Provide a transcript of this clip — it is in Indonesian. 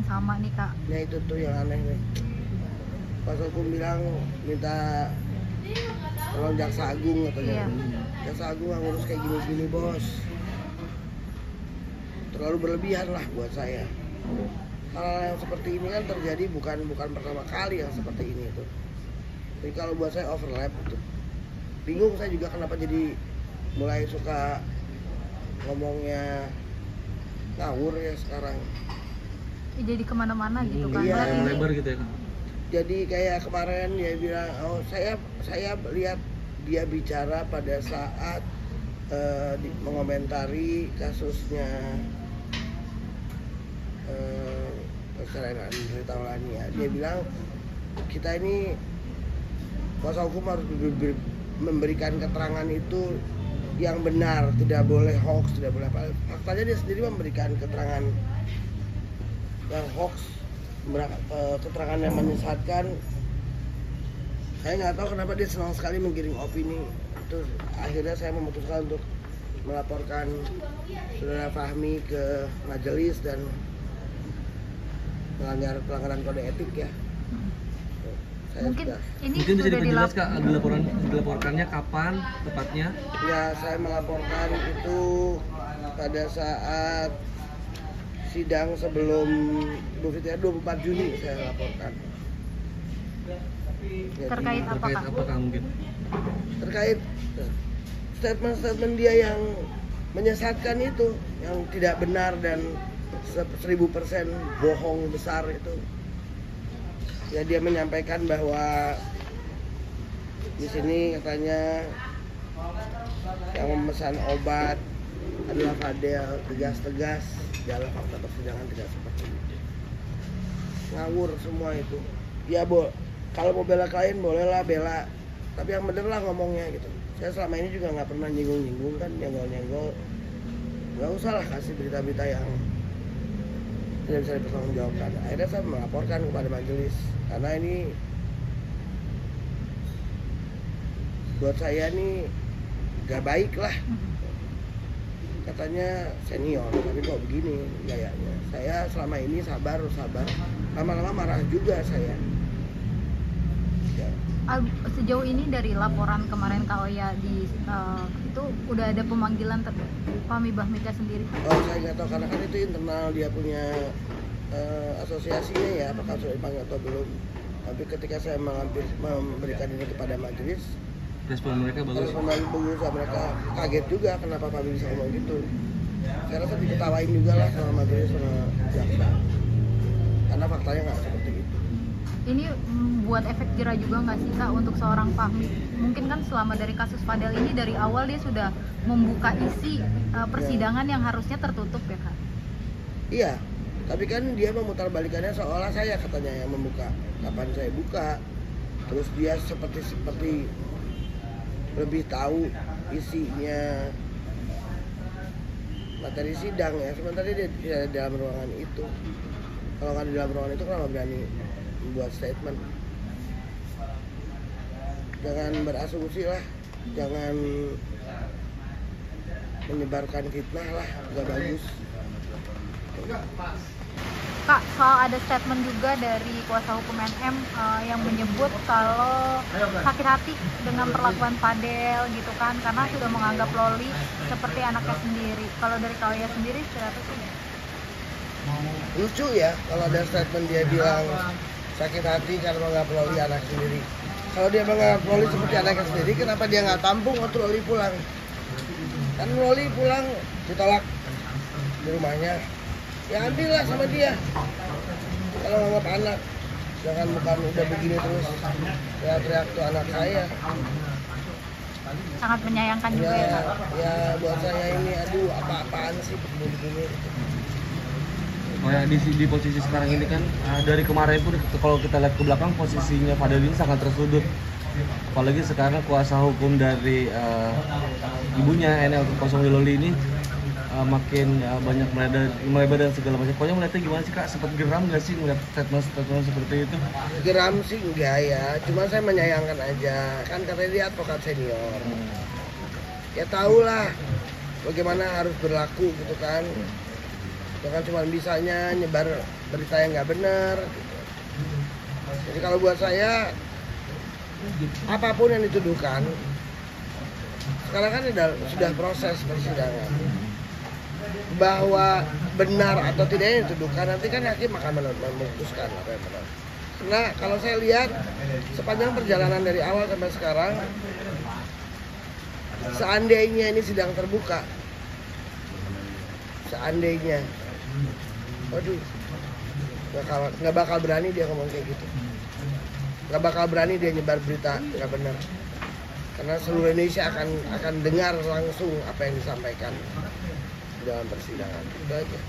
yang sama nih Kak. Nah itu tuh yang aneh nih. Pas hukum bilang minta tolong jaksa agung katanya. Jaksa agung nggak ngurus kayak gini-gini bos. Terlalu berlebihan lah buat saya. Hal yang seperti ini kan terjadi bukan pertama kali yang seperti ini itu. Jadi kalau buat saya overlap itu. Bingung saya juga kenapa jadi mulai suka ngomongnya ngawur ya sekarang. Jadi kemana-mana gitu kan. Iya. Lebar gitu ya. Jadi kayak kemarin dia bilang, oh saya lihat dia bicara pada saat mengomentari kasusnya perceraian Andre Taulani ya. Dia bilang kita ini kuasa hukum harus memberikan keterangan itu yang benar, tidak boleh hoax, tidak boleh apa. Faktanya dia sendiri memberikan keterangan yang hoax, keterangan yang menyesatkan. Saya nggak tahu kenapa dia senang sekali menggiring opini. Itu akhirnya saya memutuskan untuk melaporkan saudara Fahmi ke majelis dan melanggar pelanggaran kode etik ya. Mungkin ini Mungkin bisa sudah diperjelas Kak, dilaporkannya kapan tepatnya? Ya saya melaporkan itu pada saat sidang sebelum Idul Fitri 24 Juni saya laporkan. terkait apa Kak? Apakah mungkin? Terkait statement-statement dia yang menyesatkan itu, yang tidak benar dan 1000% bohong besar itu. Ya dia menyampaikan bahwa di sini katanya yang memesan obat adalah Fadel, tegas-tegas dalam fakta persidangan tidak seperti itu. Ngawur semua itu. Ya kalau mau bela klien bolehlah bela, tapi yang bener lah ngomongnya gitu. Saya selama ini juga nggak pernah nyinggung-nyinggung kan, nyenggol-nyenggol. Nggak usah lah kasih berita-berita yang tidak bisa dipertanggungjawabkan. Akhirnya saya melaporkan kepada majelis karena ini buat saya nih gak baik lah. Katanya senior, tapi kok begini gayanya. Saya selama ini sabar, lama-lama marah juga saya. Ya. Sejauh ini dari laporan kemarin Kak Oya itu udah ada pemanggilan Fahmi Bahmida sendiri? Oh saya nggak tahu karena kan itu internal dia punya asosiasinya ya, apakah sudah dipanggil atau belum. Tapi ketika saya memberikan ini kepada majelis, Respon mereka bagus. Mereka kaget juga kenapa Fahmi bisa ngomong gitu. Saya rasa diketawain juga lah sama majelis sama jaksa, karena faktanya nggak seperti itu. Ini buat efek jera juga nggak sih Kak untuk seorang Fahmi? Mungkin kan selama dari kasus Fadel ini dari awal dia sudah membuka isi persidangan yang harusnya tertutup ya Kak? Iya, tapi kan dia memutarbalikannya seolah saya katanya yang membuka. Kapan saya buka? Terus dia seperti lebih tahu isinya materi sidang ya. Sementara dia di dalam ruangan itu. Kalau nggak di dalam ruangan itu kenapa berani membuat statement? Jangan berasumsi lah, jangan menyebarkan fitnah lah, nggak bagus. Kak, soal ada statement juga dari kuasa hukum NM yang menyebut kalau sakit hati dengan perlakuan Fadel gitu kan, karena sudah menganggap Loli seperti anaknya sendiri. Kalau dari Kak Oya sendiri seperti apa sih? Lucu ya kalau ada statement dia bilang sakit hati karena menganggap Loli anak sendiri. Kalau dia menganggap Loli seperti anaknya sendiri, kenapa dia nggak tampung waktu Loli pulang? Kan Loli pulang ditolak di rumahnya. Ya ambillah sama dia. Kalau nganggap anak, jangan bukan udah begini terus teriak-teriak tuh anak saya. Sangat menyayangkan juga ya Kak? Ya buat saya ini aduh apa-apaan sih begini. Oh ya, di posisi sekarang ini kan dari kemarin pun kalau kita lihat ke belakang posisinya Fadel ini sangat tersudut. Apalagi sekarang kuasa hukum dari ibunya NL Loli ini makin banyak melebar dan segala macam. Pokoknya melihatnya gimana sih Kak? Sempat geram nggak sih melihat statement seperti itu? Geram sih enggak ya, cuma saya menyayangkan aja. Kan katanya dia advokat senior. Ya tahulah bagaimana harus berlaku gitu kan. Jangan cuma bisanya nyebar berita yang nggak benar gitu. Jadi kalau buat saya, apapun yang dituduhkan sekarang kan sudah proses persidangan, bahwa benar atau tidak yang dituduhkan nanti kan hakim akan memutuskan apa yang benar. Karena kalau saya lihat sepanjang perjalanan dari awal sampai sekarang, seandainya ini sidang terbuka, seandainya, waduh, nggak bakal berani dia ngomong kayak gitu, nggak bakal berani dia nyebar berita nggak benar, karena seluruh Indonesia akan dengar langsung apa yang disampaikan dalam persidangan. Itu aja.